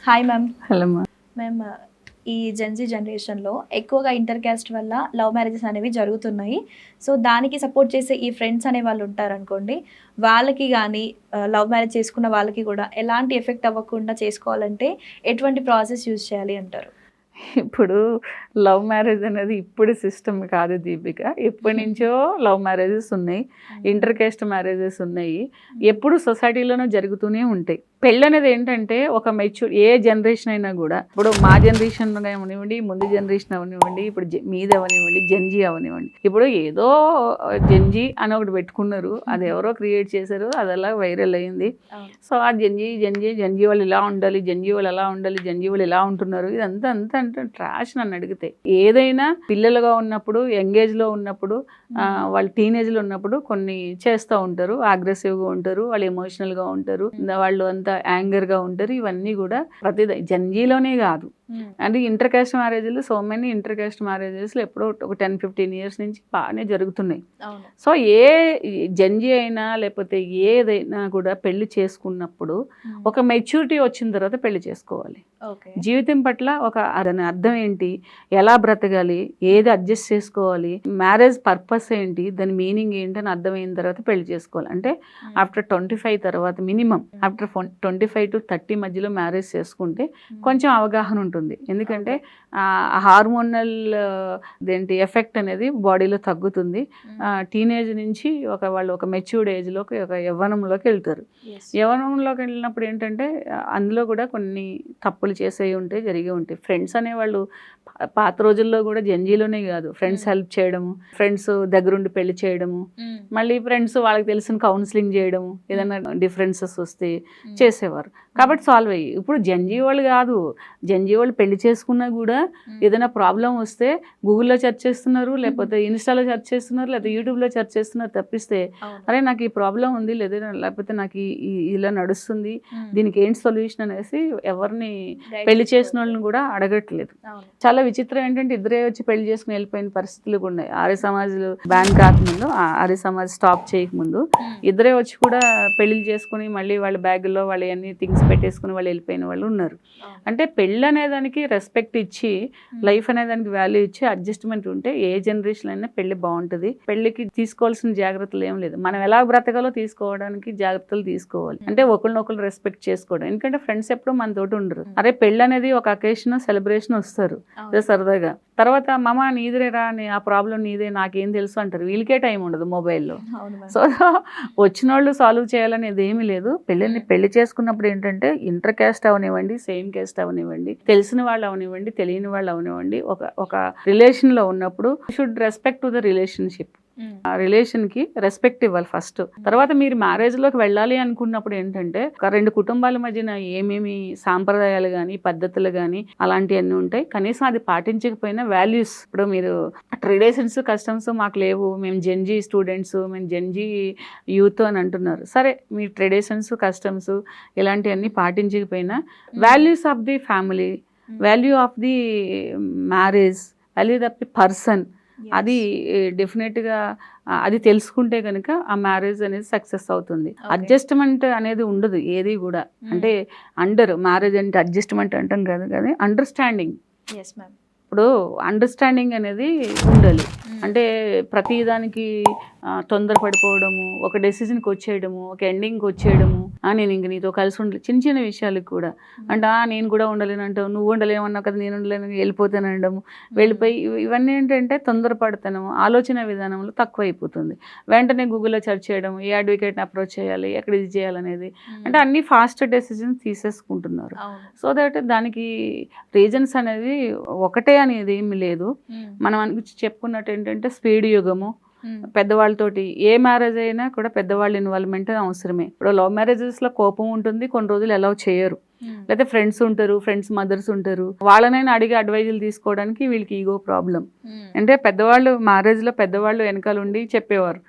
Hi ma'am. Hello ma'am, ఈ Gen Z జనరేషన్లో ఎక్కువగా ఇంటర్ క్యాస్ట్ వల్ల లవ్ మ్యారేజెస్ అనేవి జరుగుతున్నాయి. సో దానికి సపోర్ట్ చేసే ఈ ఫ్రెండ్స్ అనే వాళ్ళు ఉంటారనుకోండి, వాళ్ళకి కానీ లవ్ మ్యారేజ్ చేసుకున్న వాళ్ళకి కూడా ఎలాంటి ఎఫెక్ట్ అవ్వకుండా చేసుకోవాలంటే ఎటువంటి ప్రాసెస్ యూజ్ చేయాలి అంటారు? ఇప్పుడు లవ్ మ్యారేజ్ అనేది ఇప్పుడు సిస్టమ్ కాదు దీపిక. ఎప్పటి నుంచో లవ్ మ్యారేజెస్ ఉన్నాయి, ఇంటర్ కాస్ట్ మ్యారేజెస్ ఉన్నాయి, ఎప్పుడు సొసైటీలోనూ జరుగుతూనే ఉంటాయి. పెళ్ళి అనేది ఏంటంటే ఒక మెచ్యూర్ ఏ జనరేషన్ అయినా కూడా, ఇప్పుడు మా జనరేషన్ అవనివ్వండి, ముందు జనరేషన్ అవనివ్వండి, ఇప్పుడు మీద అవనివ్వండి, జెన్జీ అవనివ్వండి, ఇప్పుడు ఏదో జెన్జీ అని ఒకటి పెట్టుకున్నారు, అది ఎవరో క్రియేట్ చేశారు, అది అలా వైరల్ అయింది. సో ఆ జెన్జీ వాళ్ళు ఇలా ఉండాలి, జెన్జీ వాళ్ళు అలా ఉండాలి, జెన్జీ వాళ్ళు ఇలా ఉంటున్నారు, ఇదంతా అంతా అంటే ట్రాష్ నన్ను అడిగితే. ఏదైనా పిల్లలుగా ఉన్నప్పుడు, యంగేజ్లో ఉన్నప్పుడు, వాళ్ళు టీనేజ్లో ఉన్నప్పుడు కొన్ని చేస్తూ ఉంటారు, అగ్రెసివ్గా ఉంటారు, వాళ్ళు ఎమోషనల్గా ఉంటారు, వాళ్ళు అంతా యాంగర్గా ఉంటారు. ఇవన్నీ కూడా ప్రతి జెన్జీలోనే కాదు, అంటే ఇంటర్ కాస్ట్ మ్యారేజ్లు, సో మెనీ ఇంటర్ కాస్ట్ మ్యారేజెస్లో ఎప్పుడో ఒక 10-15 ఇయర్స్ నుంచి బాగానే జరుగుతున్నాయి. సో ఏ జెన్జీ అయినా లేకపోతే ఏదైనా కూడా పెళ్లి చేసుకున్నప్పుడు ఒక మెచ్యూరిటీ వచ్చిన తర్వాత పెళ్లి చేసుకోవాలి. జీవితం పట్ల ఒక దాని అర్థం ఏంటి, ఎలా బ్రతకాలి, ఏది అడ్జస్ట్ చేసుకోవాలి, మ్యారేజ్ పర్పస్ ఏంటి, దాని మీనింగ్ ఏంటి అని అర్థమైన తర్వాత పెళ్లి చేసుకోవాలి. అంటే ఆఫ్టర్ 25 తర్వాత, మినిమం ఆఫ్టర్ 25 to 30 మధ్యలో మ్యారేజ్ చేసుకుంటే కొంచెం అవగాహన ఉంటుంది. ఎందుకంటే హార్మోనల్ ఎఫెక్ట్ అనేది బాడీలో తగ్గుతుంది. టీనేజ్ నుంచి వాళ్ళు ఒక మెచ్యూర్డ్ ఏజ్లోకి, ఒక యవ్వనంలోకి వెళ్తారు. యవ్వనంలోకి వెళ్ళినప్పుడు ఏంటంటే అందులో కూడా కొన్ని తప్పులు చేసేవి ఉంటాయి, జరిగి ఉంటాయి. ఫ్రెండ్స్ అనేవాళ్ళు పాత రోజుల్లో కూడా జెన్జీలోనే కాదు, ఫ్రెండ్స్ హెల్ప్ చేయడము, ఫ్రెండ్స్ దగ్గరుండి పెళ్లి చేయడము, మళ్ళీ ఫ్రెండ్స్ వాళ్ళకి తెలిసిన కౌన్సిలింగ్ చేయడము, ఏదైనా డిఫరెన్సెస్ వస్తే చేసేవారు, కాబట్టి సాల్వ్ అయ్యి. ఇప్పుడు జెన్జీ వాళ్ళు కాదు, జెన్జీ వాళ్ళు పెళ్లి చేసుకున్నా కూడా ఏదైనా ప్రాబ్లం వస్తే గూగుల్లో సెర్చ్ చేస్తున్నారు, లేకపోతే ఇన్స్టాలో సెర్చ్ చేస్తున్నారు, లేకపోతే యూట్యూబ్లో సెర్చ్ చేస్తున్నారు తప్పిస్తే, అరే నాకు ఈ ప్రాబ్లం ఉంది, లేకపోతే నాకు ఇలా నడుస్తుంది, దీనికి ఏంటి సొల్యూషన్ అనేసి ఎవరిని పెళ్లి చేసిన వాళ్ళని కూడా అడగట్లేదు. చాలా విచిత్రం ఏంటంటే ఇద్దరే వచ్చి పెళ్లి చేసుకుని వెళ్ళిపోయిన పరిస్థితులు కూడా ఉన్నాయి. ఆర్య సమాజ్ బ్యాన్ కాకముందు, ఆర్య సమాజ్ స్టాప్ చేయకముందు ఇద్దరే వచ్చి కూడా పెళ్లి చేసుకుని మళ్ళీ వాళ్ళ బ్యాగుల్లో వాళ్ళు అన్ని థింగ్స్ పెట్టేసుకుని వాళ్ళు వెళ్ళిపోయిన వాళ్ళు ఉన్నారు. అంటే పెళ్ళి అనేదానికి రెస్పెక్ట్ ఇచ్చి, లైఫ్ అనేదానికి వాల్యూ ఇచ్చి అడ్జస్ట్మెంట్ ఉంటే ఏ జనరేషన్ అయినా పెళ్లి బాగుంటుంది. పెళ్లికి తీసుకోవాల్సిన జాగ్రత్తలు ఏం లేదు, మనం ఎలా బ్రతకాలో తీసుకోవడానికి జాగ్రత్తలు తీసుకోవాలి. అంటే ఒకరినొకరు రెస్పెక్ట్ చేసుకోవడం. ఎందుకంటే ఫ్రెండ్స్ ఎప్పుడు మన తోటి ఉండరు. అరే పెళ్ళి అనేది ఒక అకేషన్, సెలబ్రేషన్ వస్తారు సరదాగా, తర్వాత మామ నీదిరే రా, ఆ ప్రాబ్లం నీదే, నాకేం తెలుసు అంటారు. వీళ్ళకే టైం ఉండదు మొబైల్లో. సో వచ్చిన వాళ్ళు సాల్వ్ చేయాలనేది ఏమీ లేదు. పెళ్లి చేసుకున్నప్పుడు ఏంటంటే ఇంటర్ కాస్ట్ అవనివ్వండి, సేమ్ కాస్ట్ అవనివ్వండి, తెలిసిన వాళ్ళు అవనివ్వండి, తెలియని వాళ్ళు అవనివ్వండి, ఒక రిలేషన్లో ఉన్నప్పుడు should respect to the relationship. ఆ రిలేషన్కి రెస్పెక్ట్ ఇవ్వాలి ఫస్ట్. తర్వాత మీరు మ్యారేజ్లోకి వెళ్ళాలి అనుకున్నప్పుడు ఏంటంటే ఒక రెండు కుటుంబాల మధ్యన ఏమేమి సాంప్రదాయాలు కానీ, పద్ధతులు కానీ అలాంటివన్నీ ఉంటాయి. కనీసం అది పాటించకపోయినా వాల్యూస్, ఇప్పుడు మీరు ట్రెడిషన్స్, కస్టమ్స్ మాకు లేవు, మేము జెన్జీ స్టూడెంట్స్, మేము జెన్జీ యూత్ అని అంటున్నారు. సరే, మీ ట్రెడిషన్స్, కస్టమ్స్ ఇలాంటివన్నీ పాటించకపోయినా values of the family, value of the marriage, value of the person, అది డెఫినెట్గా అది తెలుసుకుంటే కనుక ఆ మ్యారేజ్ అనేది సక్సెస్ అవుతుంది. అడ్జస్ట్మెంట్ అనేది ఉండదు ఏది కూడా. అంటే మ్యారేజ్ అంటే అడ్జస్ట్మెంట్ అంటాం కదా, కానీ అండర్స్టాండింగ్. ఇప్పుడు అండర్స్టాండింగ్ అనేది ఉండాలి. అంటే ప్రతిదానికి తొందరపడిపోవడము, ఒక డెసిజన్కి వచ్చేయడము, ఒక ఎండింగ్కి వచ్చేయడము, నేను ఇంక నీతో కలిసి ఉండలేదు, చిన్న చిన్న విషయాలకు కూడా. అంటే నేను కూడా ఉండలేను అంటావు, నువ్వు ఉండలేమన్నావు కదా, నేను ఉండలేను, వెళ్ళిపోతాను అనడము, వెళ్ళిపోయి ఇవన్నీ ఏంటంటే తొందరపడతాము, ఆలోచన విధానంలో తక్కువ అయిపోతుంది. వెంటనే గూగుల్లో సెర్చ్ చేయడం, ఏ అడ్వకేట్ని అప్రోచ్ చేయాలి, ఎక్కడ ఇది చేయాలనేది, అంటే అన్ని ఫాస్ట్ డెసిజన్స్ తీసేసుకుంటున్నారు. సో దట్ దానికి రీజన్స్ అనేది ఒకటే అనేది ఏమి లేదు. మనం చెప్పుకున్నట్టు ఏంటంటే స్పీడ్ యుగము, పెద్దవాళ్ళతోటి ఏ మ్యారేజ్ అయినా కూడా పెద్దవాళ్ళ ఇన్వాల్వ్మెంట్ అవసరమే. ఇప్పుడు లవ్ మ్యారేజెస్లో కోపం ఉంటుంది, కొన్ని రోజులు అలౌ చేయరు, లేకపోతే ఫ్రెండ్స్ ఉంటారు, ఫ్రెండ్స్ మదర్స్ ఉంటారు, వాళ్ళనైనా అడిగి అడ్వైజులు తీసుకోవడానికి వీళ్ళకి ఈగో ప్రాబ్లం. అంటే పెద్దవాళ్ళు మ్యారేజ్లో పెద్దవాళ్ళు వెనకాల ఉండి చెప్పేవారు,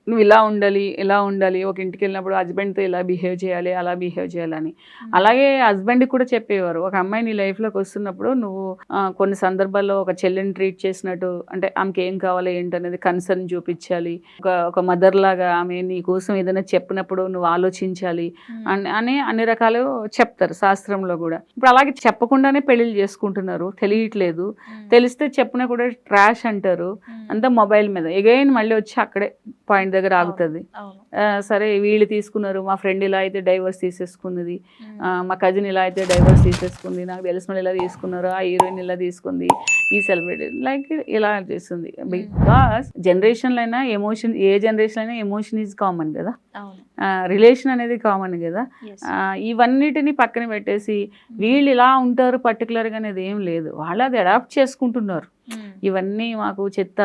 నువ్వు ఇలా ఉండాలి ఇలా ఉండాలి, ఒక ఇంటికి వెళ్ళినప్పుడు హస్బెండ్తో ఇలా బిహేవ్ చేయాలి అలా బిహేవ్ చేయాలని. అలాగే హస్బెండ్కి కూడా చెప్పేవారు, ఒక అమ్మాయి నీ లైఫ్లోకి వస్తున్నప్పుడు నువ్వు కొన్ని సందర్భాల్లో ఒక చెల్లిని ట్రీట్ చేసినట్టు, అంటే ఆమెకి ఏం కావాలి ఏంటనేది కన్సర్న్ చూపించాలి, ఒక మదర్ లాగా ఆమె నీ కోసం ఏదైనా చెప్పినప్పుడు నువ్వు ఆలోచించాలి అని అన్ని రకాలు చెప్తారు శాస్త్రంలో కూడా. ఇప్పుడు అలాగే చెప్పకుండానే పెళ్ళిళ్ళు చేసుకుంటున్నారు, తెలియట్లేదు, తెలిస్తే చెప్పినా కూడా ట్రాష్ అంటారు, అంతా మొబైల్ మీద. ఎగైన్ మళ్ళీ వచ్చి అక్కడే పాయింట్ దగ్గర ఆగుతుంది. సరే వీళ్ళు తీసుకున్నారు, మా ఫ్రెండ్ ఇలా అయితే డైవర్స్ తీసేసుకున్నది, మా కజిన్ ఇలా అయితే డైవర్స్ తీసేసుకుంది, నాకు తెలిసిన వాళ్ళు ఇలా తీసుకున్నారు, ఆ హీరోయిన్ ఇలా తీసుకుంది, ఈ సెలబ్రిటీ లైక్ ఇలా చేస్తుంది. బికాస్ జనరేషన్లో అయినా ఎమోషన్, ఏ జనరేషన్ అయినా ఎమోషన్ ఈజ్ కామన్ కదా, రిలేషన్ అనేది కామన్ కదా. ఇవన్నిటిని పక్కన పెట్టేసి వీళ్ళు ఇలా ఉంటారు పర్టికులర్గా అనేది ఏం లేదు, వాళ్ళు అది అడాప్ట్ చేసుకుంటున్నారు. ఇవన్నీ మాకు చెత్త,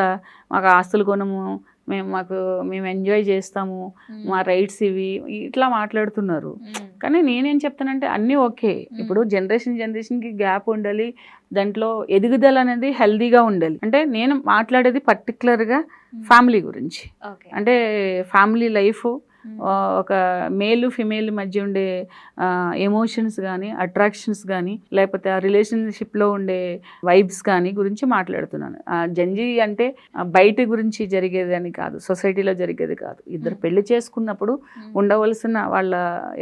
మాకు ఆస్తులు కొనము, మేము ఎంజాయ్ చేస్తాము, మా రైట్స్ ఇవి, ఇట్లా మాట్లాడుతున్నారు. కానీ నేనేం చెప్తానంటే అన్నీ ఓకే, ఇప్పుడు జనరేషన్కి గ్యాప్ ఉండాలి, దాంట్లో ఎదుగుదల అనేది హెల్దీగా ఉండాలి. అంటే నేను మాట్లాడేది పర్టికులర్గా ఫ్యామిలీ గురించి, అంటే ఫ్యామిలీ లైఫ్, ఒక మేల్ ఫిమేల్ మధ్య ఉండే ఎమోషన్స్ కానీ, అట్రాక్షన్స్ కానీ, లేకపోతే ఆ రిలేషన్షిప్లో ఉండే వైబ్స్ కానీ గురించి మాట్లాడుతున్నాను. జంజీ అంటే బయట గురించి జరిగేది అని కాదు, సొసైటీలో జరిగేది కాదు. ఇద్దరు పెళ్లి చేసుకున్నప్పుడు ఉండవలసిన వాళ్ళ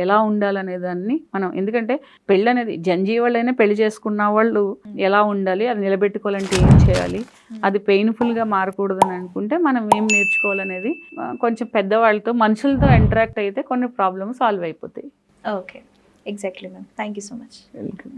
ఎలా ఉండాలనే దాన్ని మనం, ఎందుకంటే పెళ్ళి అనేది జంజీ వాళ్ళైనా పెళ్లి చేసుకున్న వాళ్ళు ఎలా ఉండాలి, అది నిలబెట్టుకోవాలంటే ఏం చేయాలి, అది పెయిన్ఫుల్గా మారకూడదని అనుకుంటే మనం ఏం నేర్చుకోవాలనేది కొంచెం పెద్దవాళ్ళతో, మనుషులతో ఇంటరాక్ట్ అయితే కొన్ని ప్రాబ్లమ్స్ సాల్వ్ అయిపోతాయి. Okay, exactly ma'am. Thank you so much. Welcome.